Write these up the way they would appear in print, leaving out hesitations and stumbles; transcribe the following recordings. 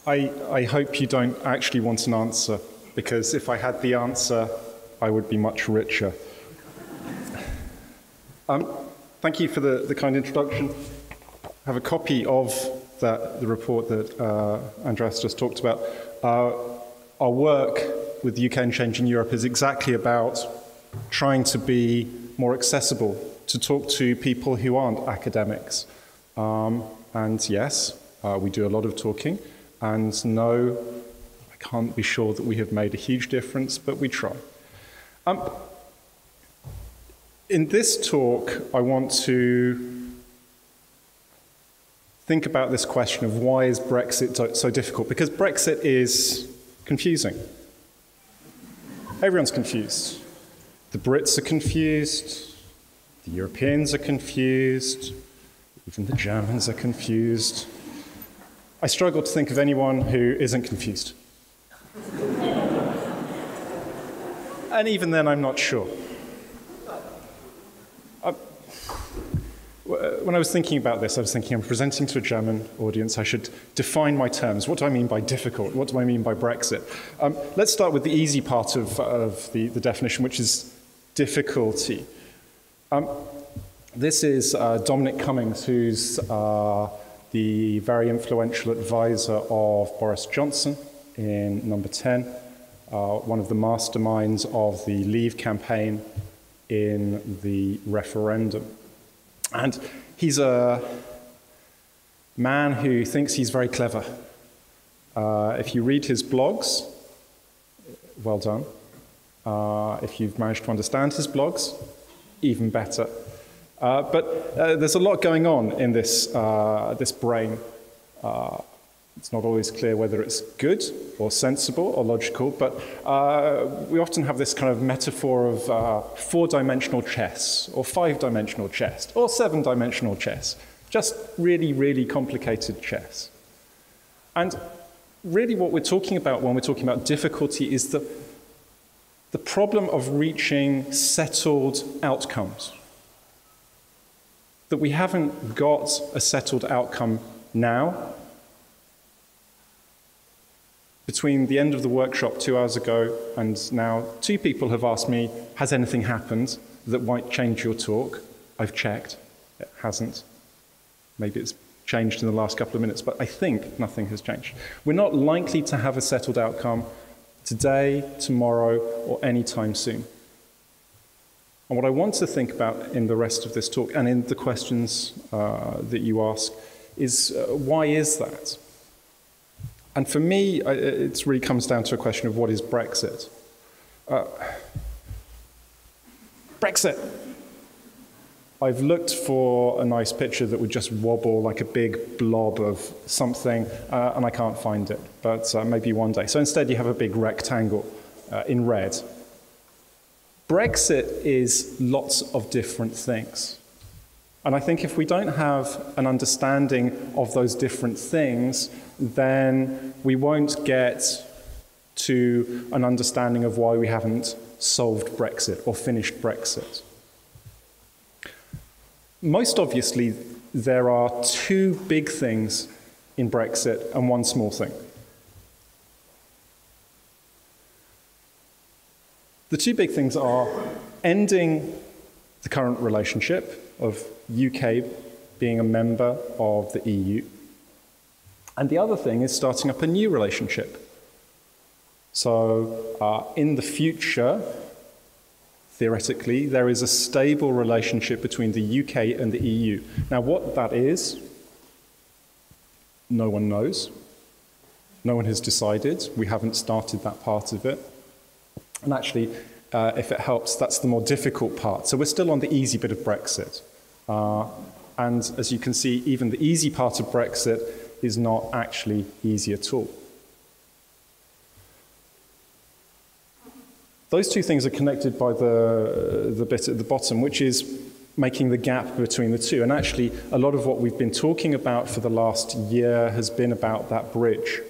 I hope you don't actually want an answer, because if I had the answer, I would be much richer. Thank you for the kind introduction. I have a copy of the report that Andreas just talked about. Our work with the UK and Change in Europe is exactly about trying to be more accessible, to talk to people who aren't academics. And yes, we do a lot of talking, and no, I can't be sure that we have made a huge difference, but we try. In this talk, I want to think about this question of why is Brexit so difficult? Because Brexit is confusing. Everyone's confused. The Brits are confused, the Europeans are confused, even the Germans are confused. I struggle to think of anyone who isn't confused. And even then, I'm not sure. When I was thinking about this, I was thinking I'm presenting to a German audience. I should define my terms. What do I mean by difficult? What do I mean by Brexit? Let's start with the easy part of the definition, which is difficulty. This is Dominic Cummings, who's the very influential advisor of Boris Johnson in Number 10, one of the masterminds of the Leave campaign in the referendum. And he's a man who thinks he's very clever. If you read his blogs, well done. If you've managed to understand his blogs, even better. But there's a lot going on in this brain. It's not always clear whether it's good or sensible or logical, but we often have this kind of metaphor of four-dimensional chess, or five-dimensional chess, or seven-dimensional chess. Just really, really complicated chess. And really what we're talking about when we're talking about difficulty is the problem of reaching settled outcomes. That we haven't got a settled outcome now. Between the end of the workshop 2 hours ago and now, 2 people have asked me, has anything happened that might change your talk? I've checked. It hasn't. Maybe it's changed in the last couple of minutes, but I think nothing has changed. We're not likely to have a settled outcome today, tomorrow, or any time soon. And what I want to think about in the rest of this talk, and in the questions that you ask, is why is that? And for me, it really comes down to a question of what is Brexit? Brexit! I've looked for a nice picture that would just wobble like a big blob of something, and I can't find it, but maybe one day. So instead you have a big rectangle in red. Brexit is lots of different things. And I think if we don't have an understanding of those different things, then we won't get to an understanding of why we haven't solved Brexit or finished Brexit. Most obviously, there are 2 big things in Brexit and 1 small thing. The 2 big things are ending the current relationship of UK being a member of the EU, and the other thing is starting up a new relationship. So in the future, theoretically, there is a stable relationship between the UK and the EU. Now, what that is, no one knows. No one has decided. We haven't started that part of it. And actually, if it helps, that's the more difficult part. So we're still on the easy bit of Brexit. And as you can see, even the easy part of Brexit is not actually easy at all. Those 2 things are connected by the bit at the bottom, which is making the gap between the 2. And actually, a lot of what we've been talking about for the last year has been about that bridge.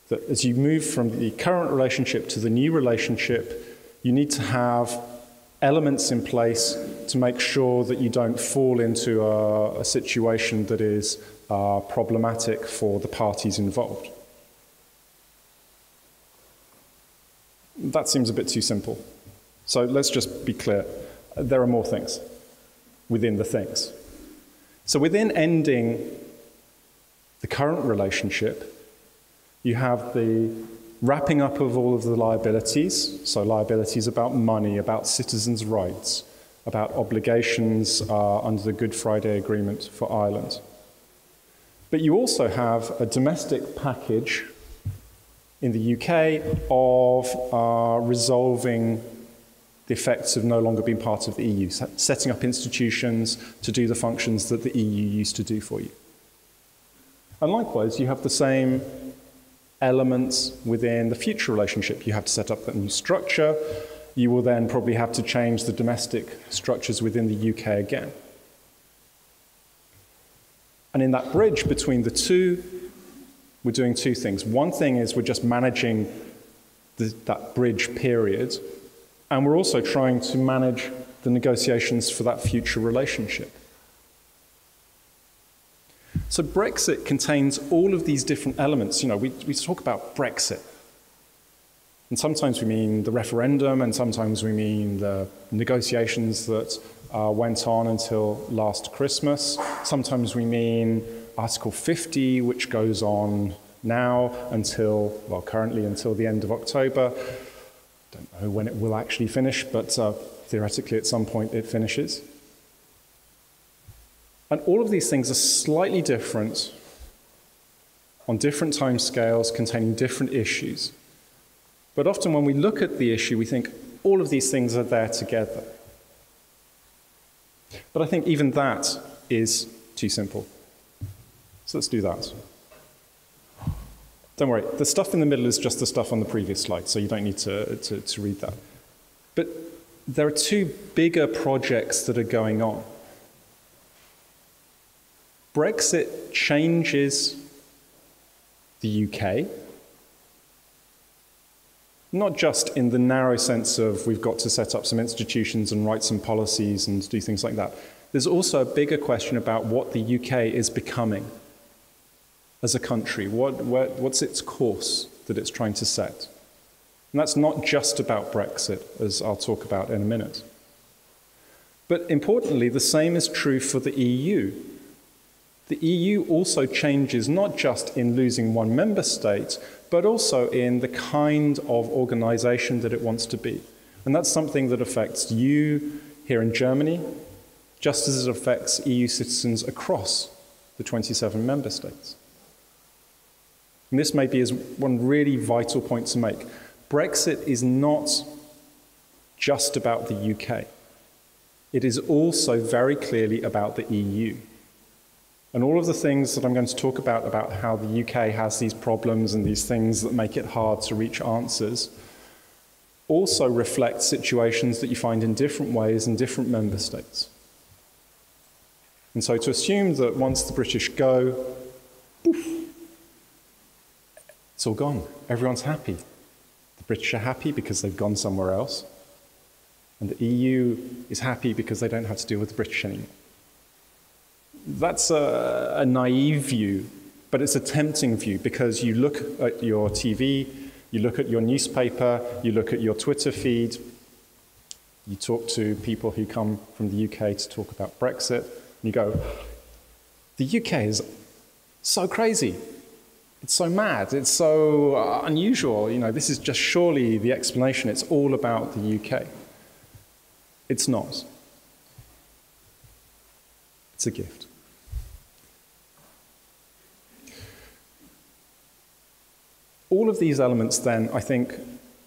That as you move from the current relationship to the new relationship, you need to have elements in place to make sure that you don't fall into a situation that is problematic for the parties involved. That seems a bit too simple. So let's just be clear. There are more things within the things. So within ending the current relationship, you have the wrapping up of all of the liabilities, so liabilities about money, about citizens' rights, about obligations under the Good Friday Agreement for Ireland. But you also have a domestic package in the UK of resolving the effects of no longer being part of the EU, setting up institutions to do the functions that the EU used to do for you. And likewise, you have the same elements within the future relationship. You have to set up that new structure. You will then probably have to change the domestic structures within the UK again. And in that bridge between the two, we're doing two things. One thing is we're just managing that bridge period, and we're also trying to manage the negotiations for that future relationship. So Brexit contains all of these different elements. You know, we talk about Brexit. And sometimes we mean the referendum, and sometimes we mean the negotiations that went on until last Christmas. Sometimes we mean Article 50, which goes on now until, well, currently until the end of October. Don't know when it will actually finish, but theoretically at some point it finishes. And all of these things are slightly different on different timescales, containing different issues. But often when we look at the issue, we think all of these things are there together. But I think even that is too simple. So let's do that. Don't worry, the stuff in the middle is just the stuff on the previous slide, so you don't need to read that. But there are two bigger projects that are going on. Brexit changes the UK, not just in the narrow sense of we've got to set up some institutions and write some policies and do things like that. There's also a bigger question about what the UK is becoming as a country. What's its course that it's trying to set? And that's not just about Brexit, as I'll talk about in a minute. But importantly, the same is true for the EU. The EU also changes not just in losing one member state, but also in the kind of organization that it wants to be. And that's something that affects you here in Germany, just as it affects EU citizens across the 27 member states. And this maybe is one really vital point to make. Brexit is not just about the UK. It is also very clearly about the EU. And all of the things that I'm going to talk about how the UK has these problems and these things that make it hard to reach answers, also reflect situations that you find in different ways in different member states. And so to assume that once the British go, poof, it's all gone. Everyone's happy. The British are happy because they've gone somewhere else. And the EU is happy because they don't have to deal with the British anymore. That's a naive view, but it's a tempting view because you look at your TV, you look at your newspaper, you look at your Twitter feed, you talk to people who come from the UK to talk about Brexit, and you go, the UK is so crazy. It's so mad. It's so unusual. You know, this is just surely the explanation. It's all about the UK. It's not. It's a gift. All of these elements then, I think,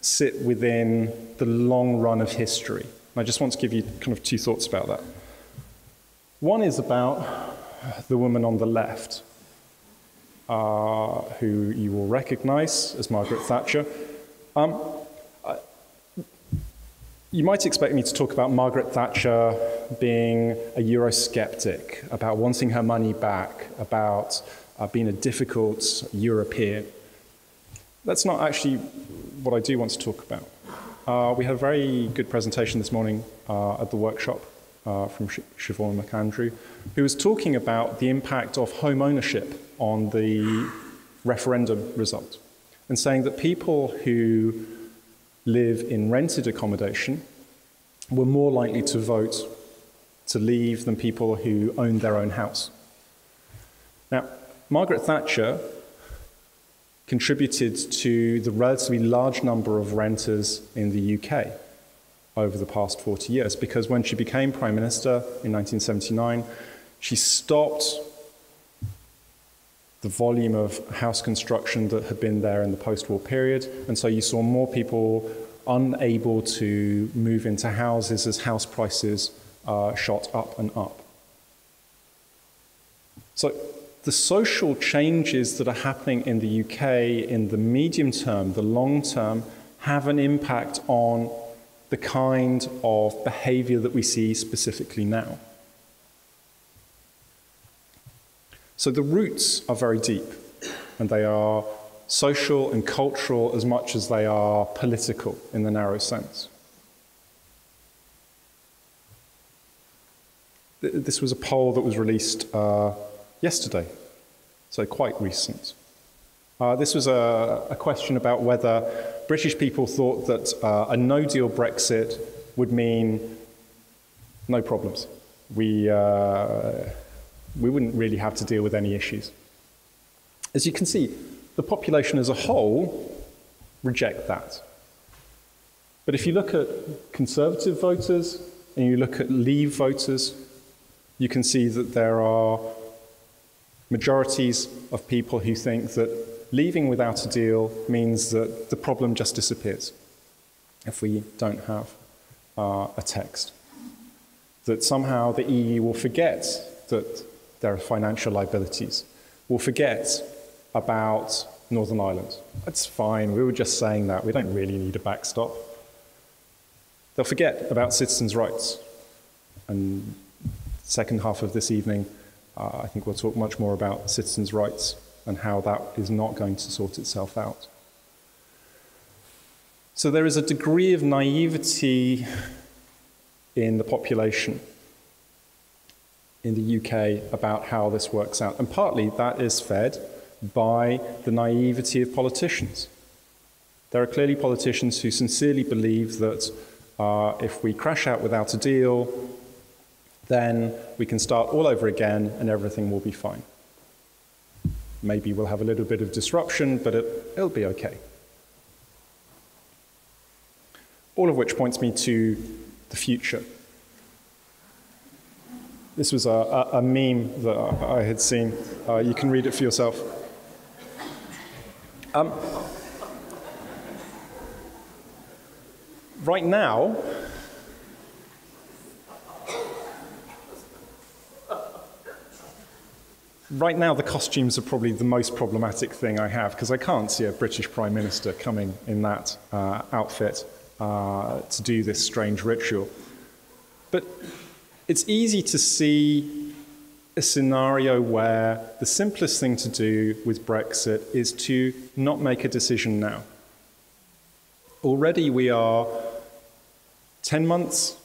sit within the long run of history. And I just want to give you kind of two thoughts about that. One is about the woman on the left, who you will recognize as Margaret Thatcher. You might expect me to talk about Margaret Thatcher being a Eurosceptic, about wanting her money back, about being a difficult European. That's not actually what I do want to talk about. We had a very good presentation this morning at the workshop from Siobhan McAndrew, who was talking about the impact of home ownership on the referendum result, and saying that people who live in rented accommodation were more likely to vote to leave than people who owned their own house. Now, Margaret Thatcher contributed to the relatively large number of renters in the UK over the past 40 years, because when she became Prime Minister in 1979, she stopped the volume of house construction that had been there in the post-war period, and so you saw more people unable to move into houses as house prices shot up and up. So the social changes that are happening in the UK in the medium term, the long term, have an impact on the kind of behavior that we see specifically now. So the roots are very deep, and they are social and cultural as much as they are political in the narrow sense. This was a poll that was released yesterday, so quite recent. This was a question about whether British people thought that a no-deal Brexit would mean no problems. We wouldn't really have to deal with any issues. As you can see, the population as a whole reject that. But if you look at Conservative voters and you look at Leave voters, you can see that there are majorities of people who think that leaving without a deal means that the problem just disappears if we don't have a text. That somehow the EU will forget that there are financial liabilities, will forget about Northern Ireland. That's fine, we were just saying that, we don't really need a backstop. They'll forget about citizens' rights. And the second half of this evening, I think we'll talk much more about citizens' rights and how that is not going to sort itself out. So there is a degree of naivety in the population in the UK about how this works out. And partly that is fed by the naivety of politicians. There are clearly politicians who sincerely believe that if we crash out without a deal, then we can start all over again and everything will be fine. Maybe we'll have a little bit of disruption, but it'll be okay. All of which points me to the future. This was a meme that I had seen. You can read it for yourself. Right now, the costumes are probably the most problematic thing I have, because I can't see a British Prime Minister coming in that outfit to do this strange ritual. But it's easy to see a scenario where the simplest thing to do with Brexit is to not make a decision now. Already we are 10 months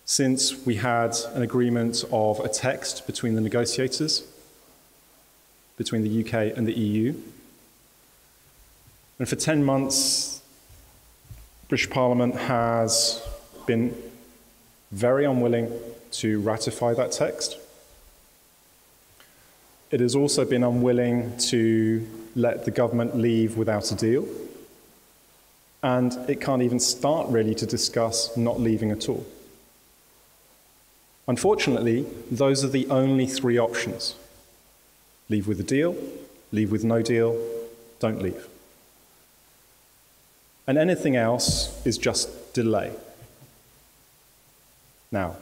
since we had an agreement of a text between the negotiators, between the UK and the EU. And for 10 months, British Parliament has been very unwilling to ratify that text. It has also been unwilling to let the government leave without a deal. And it can't even start really to discuss not leaving at all. Unfortunately, those are the only three options. Leave with a deal, leave with no deal, don't leave. And anything else is just delay. Now,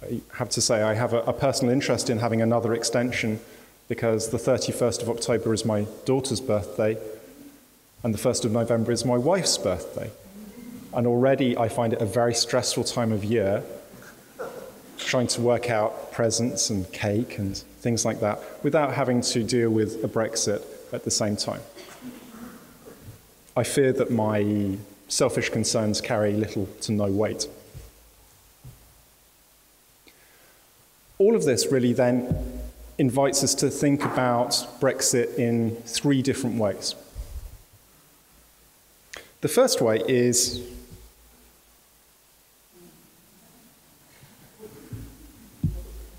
I have to say I have a personal interest in having another extension, because the 31st of October is my daughter's birthday, and the 1st of November is my wife's birthday. And already I find it a very stressful time of year, trying to work out presents and cake and things like that, without having to deal with a Brexit at the same time. I fear that my selfish concerns carry little to no weight. All of this really then invites us to think about Brexit in three different ways. The first way is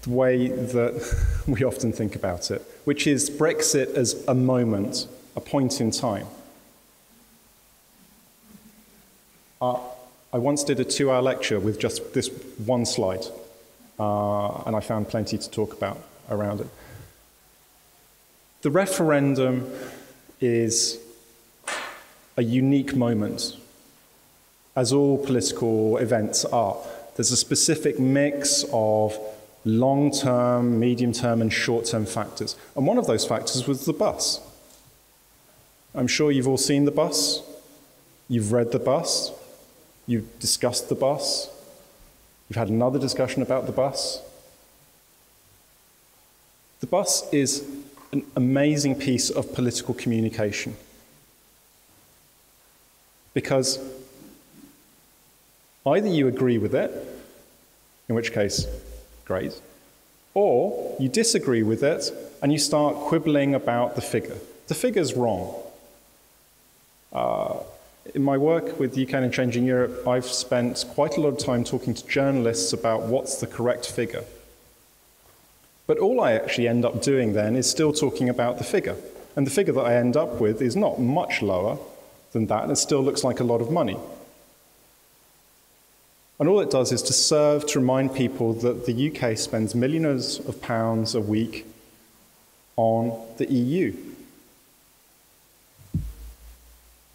the way that we often think about it, which is Brexit as a moment, a point in time. I once did a 2-hour lecture with just this one slide, and I found plenty to talk about around it. The referendum is a unique moment, as all political events are. There's a specific mix of long-term, medium-term, and short-term factors. And one of those factors was the bus. I'm sure you've all seen the bus. You've read the bus. You've discussed the bus. You've had another discussion about the bus. The bus is an amazing piece of political communication. Because either you agree with it, in which case, great, or you disagree with it and you start quibbling about the figure. The figure's wrong. In my work with UK and Changing Europe, I've spent quite a lot of time talking to journalists about what's the correct figure. But all I actually end up doing then is still talking about the figure. And the figure that I end up with is not much lower than that, and it still looks like a lot of money. And all it does is to serve to remind people that the UK spends millions of pounds a week on the EU.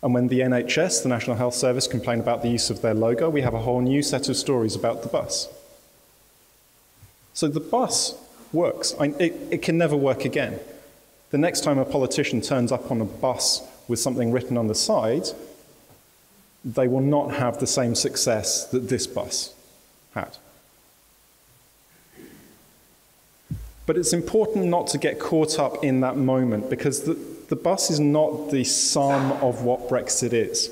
And when the NHS, the National Health Service, complain about the use of their logo, we have a whole new set of stories about the bus. So the bus works. It can never work again. The next time a politician turns up on a bus with something written on the side, they will not have the same success that this bus had. But it's important not to get caught up in that moment, because the bus is not the sum of what Brexit is.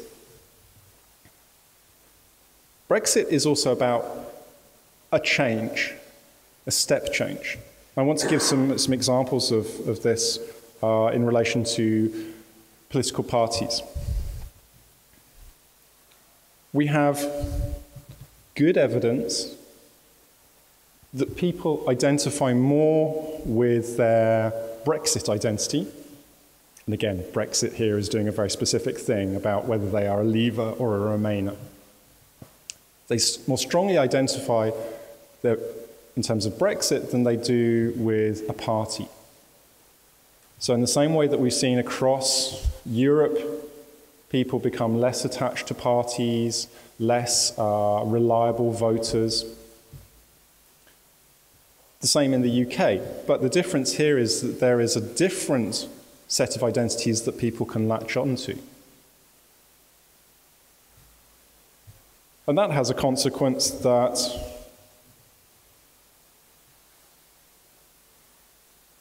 Brexit is also about a change, a step change. I want to give some examples of this in relation to political parties. We have good evidence that people identify more with their Brexit identity. And again, Brexit here is doing a very specific thing about whether they are a leaver or a remainer. They more strongly identify in terms of Brexit than they do with a party. So in the same way that we've seen across Europe, people become less attached to parties, less reliable voters. The same in the UK. But the difference here is that there is a different set of identities that people can latch onto. And that has a consequence that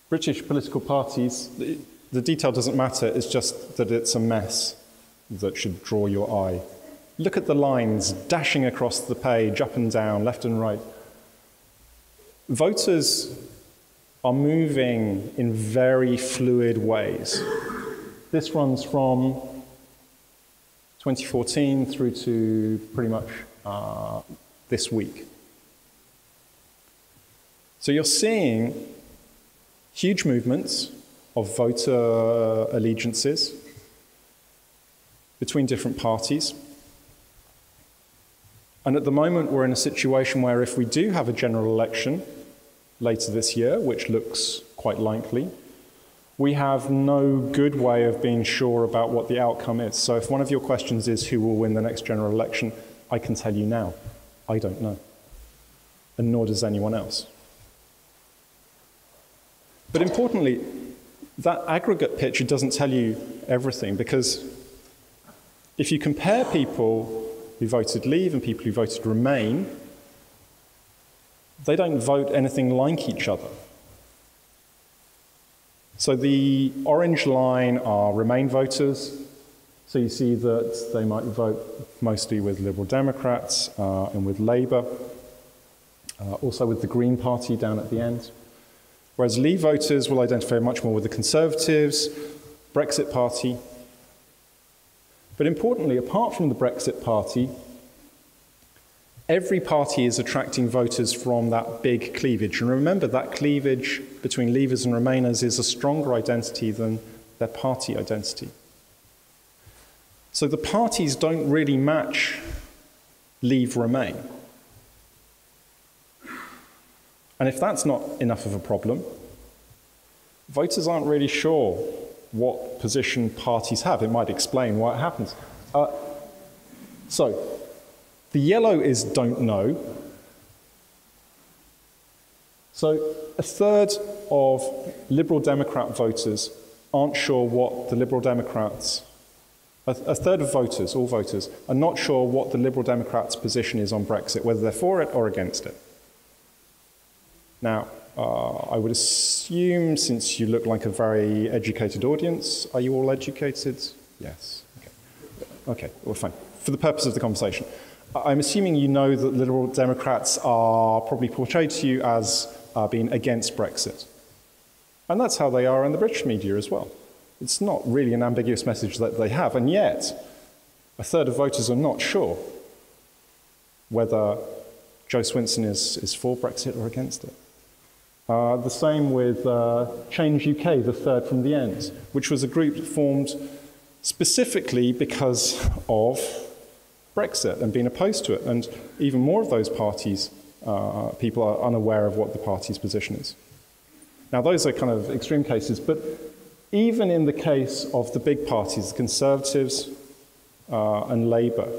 British political parties, the detail doesn't matter, it's just that it's a mess that should draw your eye. Look at the lines dashing across the page, up and down, left and right. Voters are moving in very fluid ways. This runs from 2014 through to pretty much this week. So you're seeing huge movements of voter allegiances between different parties. And at the moment, we're in a situation where if we do have a general election later this year, which looks quite likely, we have no good way of being sure about what the outcome is. So if one of your questions is who will win the next general election, I can tell you now, I don't know. And nor does anyone else. But importantly, that aggregate picture doesn't tell you everything, because if you compare people who voted Leave and people who voted Remain, they don't vote anything like each other. So the orange line are Remain voters. So you see that they might vote mostly with Liberal Democrats and with Labour, also with the Green Party down at the end. Whereas Leave voters will identify much more with the Conservatives, Brexit Party. But importantly, apart from the Brexit Party, every party is attracting voters from that big cleavage. And remember, that cleavage between Leavers and Remainers is a stronger identity than their party identity. So the parties don't really match Leave Remain. And if that's not enough of a problem, voters aren't really sure what position parties have. It might explain why it happens. So the yellow is don't know. So a third of Liberal Democrat voters aren't sure what the Liberal Democrats, a third of voters, all voters, are not sure what the Liberal Democrats' position is on Brexit, whether they're for it or against it. Now, I would assume, since you look like a very educated audience, are you all educated? Yes. Okay, well, fine. For the purpose of the conversation, I'm assuming you know that Liberal Democrats are probably portrayed to you as being against Brexit. And that's how they are in the British media as well. It's not really an ambiguous message that they have, and yet a third of voters are not sure whether Joe Swinson is for Brexit or against it. The same with Change UK, the third from the end, which was a group formed specifically because of Brexit and being opposed to it. And even more of those parties, people are unaware of what the party's position is. Now, those are kind of extreme cases, but even in the case of the big parties, the Conservatives and Labour,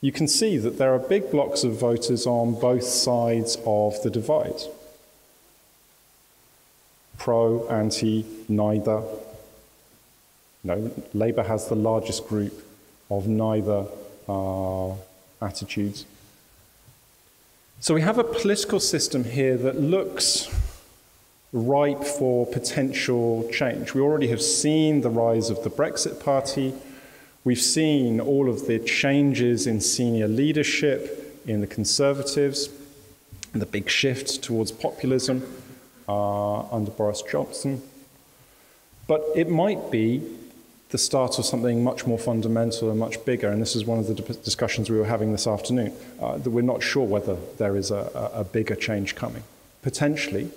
you can see that there are big blocks of voters on both sides of the divide. Pro, anti, neither. No, Labour has the largest group of neither attitudes. So we have a political system here that looks ripe for potential change. We already have seen the rise of the Brexit Party. We've seen all of the changes in senior leadership in the Conservatives, and the big shift towards populism under Boris Johnson. But it might be the start of something much more fundamental and much bigger, and this is one of the discussions we were having this afternoon, that we're not sure whether there is a bigger change coming. Potentially,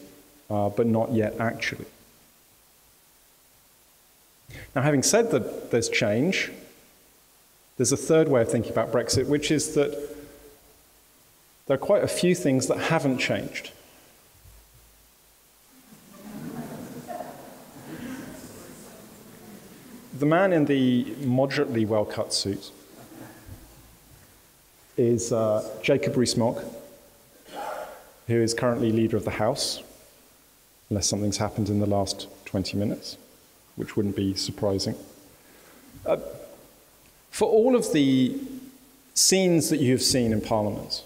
but not yet actually. Now, having said that there's change, there's a third way of thinking about Brexit, which is that there are quite a few things that haven't changed. The man in the moderately well-cut suit is Jacob Rees-Mogg, who is currently leader of the House, unless something's happened in the last 20 minutes, which wouldn't be surprising. For all of the scenes that you have seen in Parliament,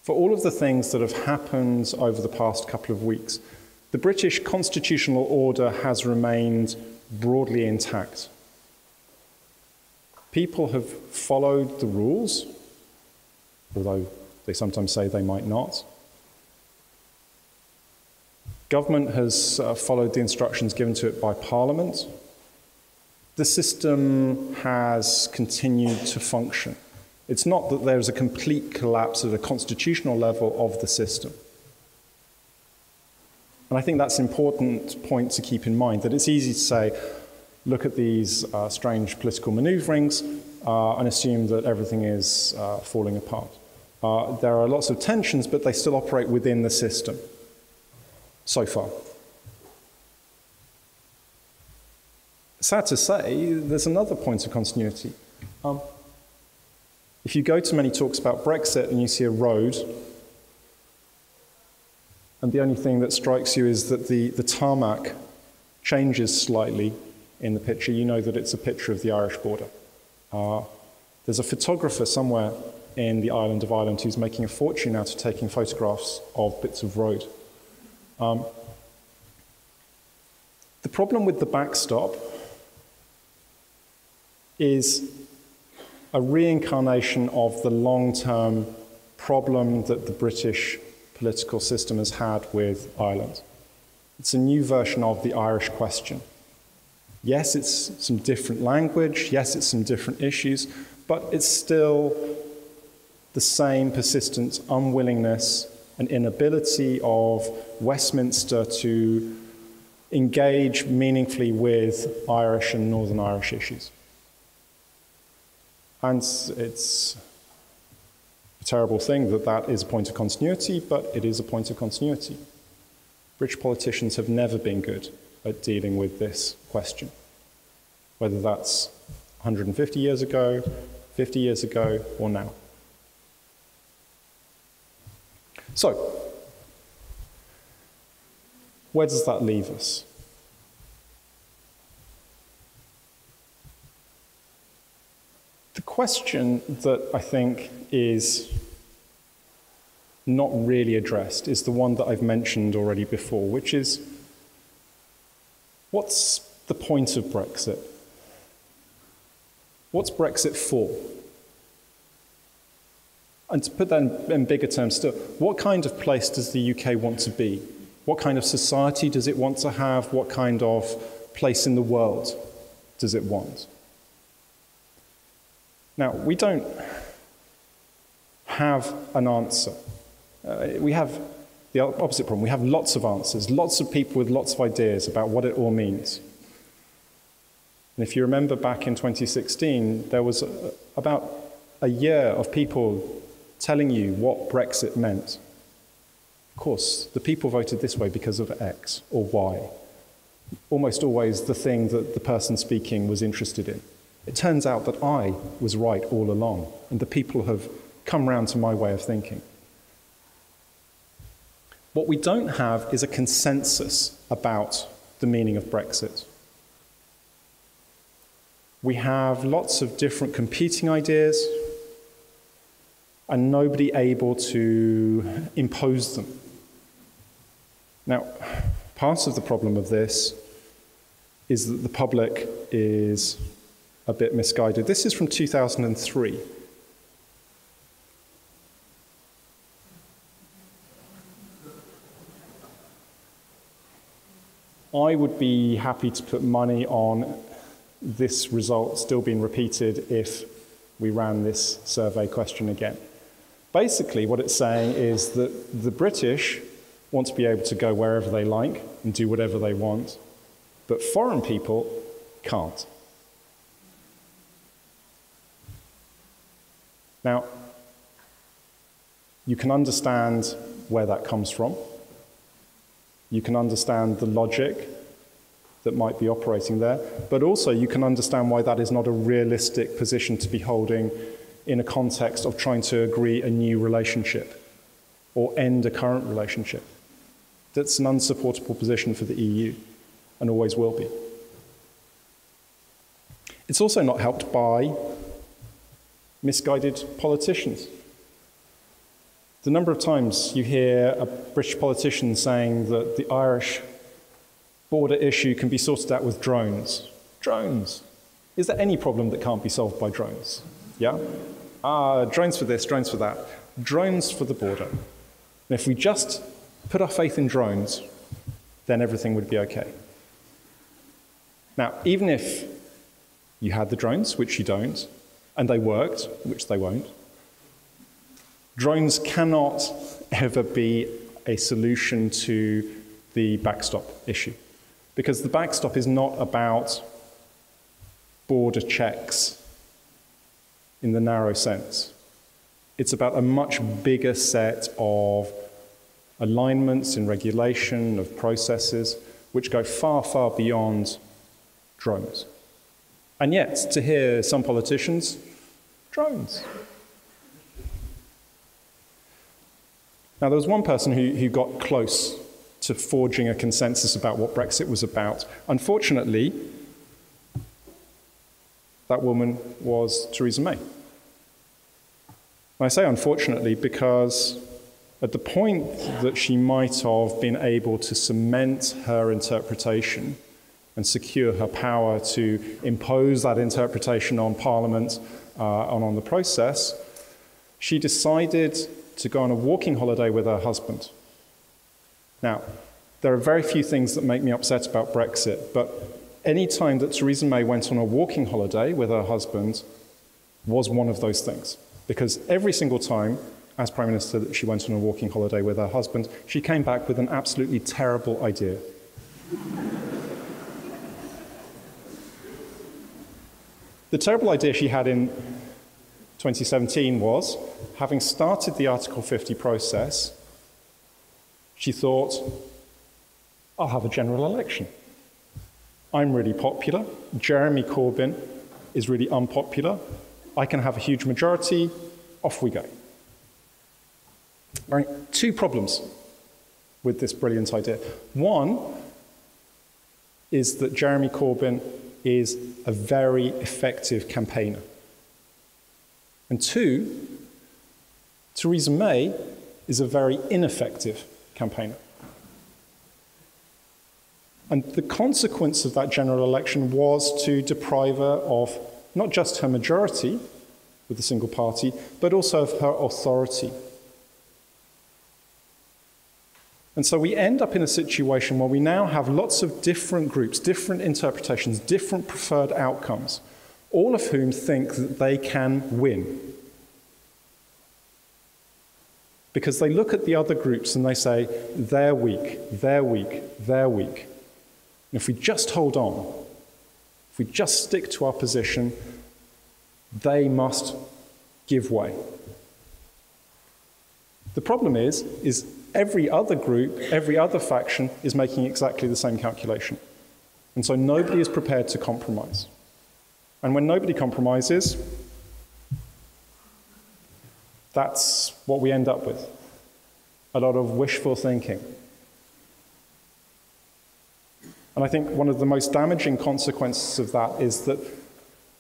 for all of the things that have happened over the past couple of weeks, the British constitutional order has remained broadly intact. People have followed the rules, although they sometimes say they might not. Government has followed the instructions given to it by Parliament. The system has continued to function. It's not that there's a complete collapse at a constitutional level of the system. And I think that's an important point to keep in mind, that it's easy to say, look at these strange political maneuverings and assume that everything is falling apart. There are lots of tensions, but they still operate within the system, so far. Sad to say, there's another point of continuity. If you go to many talks about Brexit and you see a road, and the only thing that strikes you is that the tarmac changes slightly in the picture, you know that it's a picture of the Irish border. There's a photographer somewhere in the island of Ireland who's making a fortune out of taking photographs of bits of road. The problem with the backstop is a reincarnation of the long-term problem that the British political system has had with Ireland. It's a new version of the Irish question. Yes, it's some different language, yes, it's some different issues, but it's still the same persistent unwillingness and inability of Westminster to engage meaningfully with Irish and Northern Irish issues. And it's a terrible thing that that is a point of continuity, but it is a point of continuity. British politicians have never been good at dealing with this question, whether that's 150 years ago, 50 years ago, or now. So, where does that leave us? The question that I think is not really addressed is the one that I've mentioned already before, which is, what's the point of Brexit? What's Brexit for? And to put that in bigger terms still, what kind of place does the UK want to be? What kind of society does it want to have? What kind of place in the world does it want? Now, we don't have an answer. We have the opposite problem. We have lots of answers, lots of people with lots of ideas about what it all means. And if you remember back in 2016, there was about a year of people telling you what Brexit meant. Of course, the people voted this way because of X or Y. Almost always the thing that the person speaking was interested in. It turns out that I was right all along, and the people have come round to my way of thinking. What we don't have is a consensus about the meaning of Brexit. We have lots of different competing ideas, and nobody able to impose them. Now, part of the problem of this is that the public is a bit misguided. This is from 2003. I would be happy to put money on this result still being repeated if we ran this survey question again. Basically, what it's saying is that the British want to be able to go wherever they like and do whatever they want, but foreign people can't. Now, you can understand where that comes from. You can understand the logic that might be operating there, but also you can understand why that is not a realistic position to be holding in a context of trying to agree a new relationship or end a current relationship. That's an unsupportable position for the EU and always will be. It's also not helped by misguided politicians. The number of times you hear a British politician saying that the Irish border issue can be sorted out with drones. Drones. Is there any problem that can't be solved by drones? Yeah? Drones for this, drones for that. Drones for the border. And if we just put our faith in drones, then everything would be okay. Now, even if you had the drones, which you don't, and they worked, which they won't, drones cannot ever be a solution to the backstop issue. Because the backstop is not about border checks in the narrow sense. It's about a much bigger set of alignments in regulation, of processes, which go far, far beyond drones. And yet, to hear some politicians, drones. Now, there was one person who got close to forging a consensus about what Brexit was about. Unfortunately, that woman was Theresa May. And I say unfortunately because at the point that she might have been able to cement her interpretation and secure her power to impose that interpretation on Parliament and on the process, she decided to go on a walking holiday with her husband. Now, there are very few things that make me upset about Brexit, but any time that Theresa May went on a walking holiday with her husband was one of those things. Because every single time, as Prime Minister, that she went on a walking holiday with her husband, she came back with an absolutely terrible idea. The terrible idea she had in 2017 was, having started the Article 50 process, she thought, I'll have a general election. I'm really popular. Jeremy Corbyn is really unpopular. I can have a huge majority. Off we go. Right, two problems with this brilliant idea. One is that Jeremy Corbyn is a very effective campaigner. And two, Theresa May is a very ineffective campaigner. And the consequence of that general election was to deprive her of not just her majority with the single party, but also of her authority. And so we end up in a situation where we now have lots of different groups, different interpretations, different preferred outcomes, all of whom think that they can win. Because they look at the other groups and they say, they're weak, they're weak, they're weak. And if we just hold on, if we just stick to our position, they must give way. The problem is every other group, every other faction is making exactly the same calculation. And so nobody is prepared to compromise. And when nobody compromises, that's what we end up with. A lot of wishful thinking. And I think one of the most damaging consequences of that is that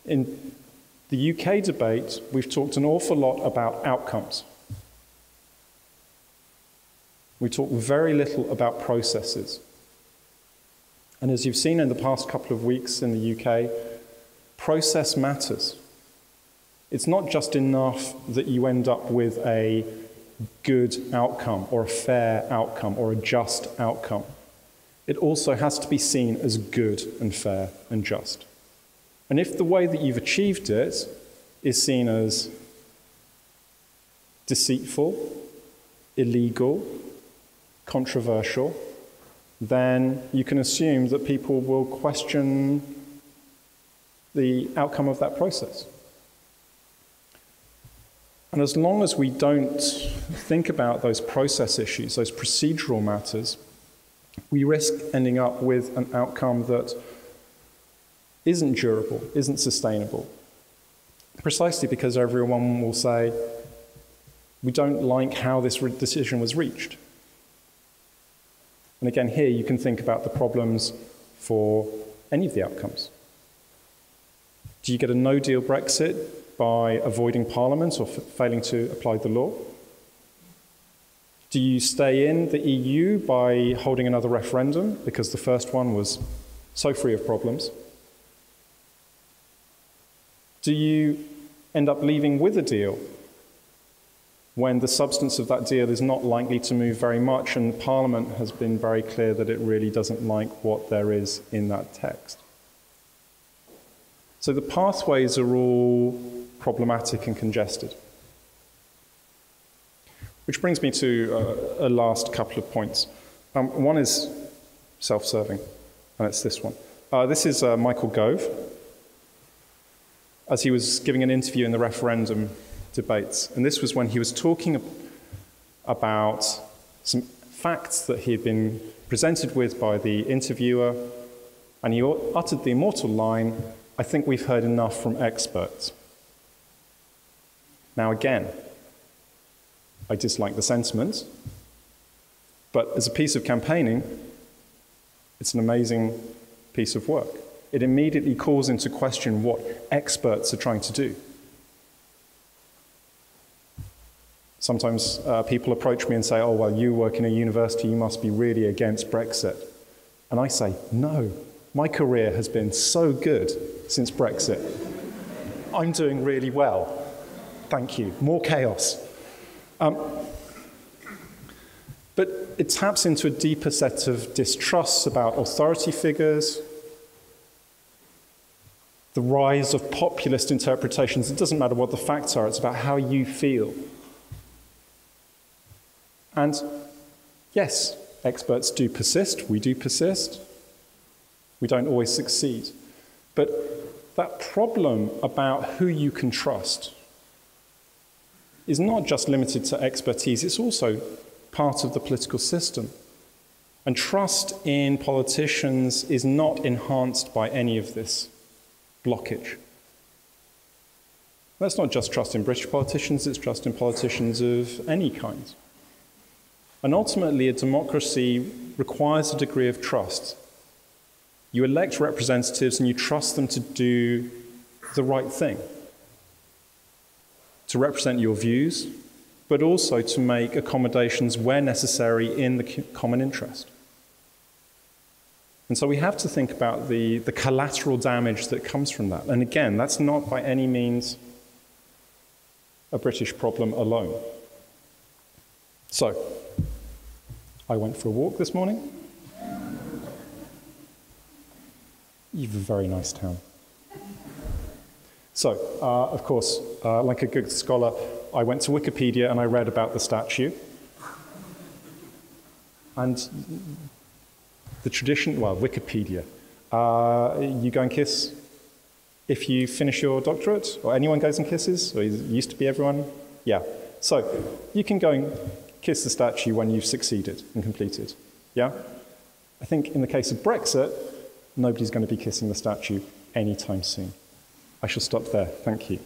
in the UK debate, we've talked an awful lot about outcomes. We talk very little about processes. And as you've seen in the past couple of weeks in the UK, process matters. It's not just enough that you end up with a good outcome or a fair outcome or a just outcome. It also has to be seen as good and fair and just. And if the way that you've achieved it is seen as deceitful, illegal, controversial, then you can assume that people will question the outcome of that process. And as long as we don't think about those process issues, those procedural matters, we risk ending up with an outcome that isn't durable, isn't sustainable. Precisely because everyone will say, we don't like how this decision was reached. And again, here you can think about the problems for any of the outcomes. Do you get a no-deal Brexit by avoiding Parliament or failing to apply the law? Do you stay in the EU by holding another referendum because the first one was so free of problems? Do you end up leaving with a deal when the substance of that deal is not likely to move very much and Parliament has been very clear that it really doesn't like what there is in that text? So the pathways are all problematic and congested. Which brings me to a last couple of points. One is self-serving, and it's this one. This is Michael Gove, as he was giving an interview in the referendum debates. And this was when he was talking about some facts that he had been presented with by the interviewer, and he uttered the immortal line, "I think we've heard enough from experts." Now again, I dislike the sentiment, but as a piece of campaigning, it's an amazing piece of work. It immediately calls into question what experts are trying to do. Sometimes people approach me and say, oh, well, you work in a university, you must be really against Brexit. And I say, no, my career has been so good since Brexit. I'm doing really well. Thank you. More chaos. But it taps into a deeper set of distrusts about authority figures, the rise of populist interpretations. It doesn't matter what the facts are, it's about how you feel. And yes, experts do persist, we do persist. We don't always succeed. But that problem about who you can trust is not just limited to expertise, it's also part of the political system. And trust in politicians is not enhanced by any of this blockage. That's not just trust in British politicians, it's trust in politicians of any kind. And ultimately, a democracy requires a degree of trust. You elect representatives and you trust them to do the right thing, to represent your views, but also to make accommodations where necessary in the common interest. And so we have to think about the collateral damage that comes from that. And again, that's not by any means a British problem alone. So, I went for a walk this morning. You've a very nice town. So, of course, like a good scholar, I went to Wikipedia and I read about the statue. And the tradition, well, Wikipedia, you go and kiss if you finish your doctorate, or anyone goes and kisses, or it used to be everyone, yeah. So, you can go and kiss the statue when you've succeeded and completed, yeah? I think in the case of Brexit, nobody's going to be kissing the statue anytime soon. I shall stop there. Thank you.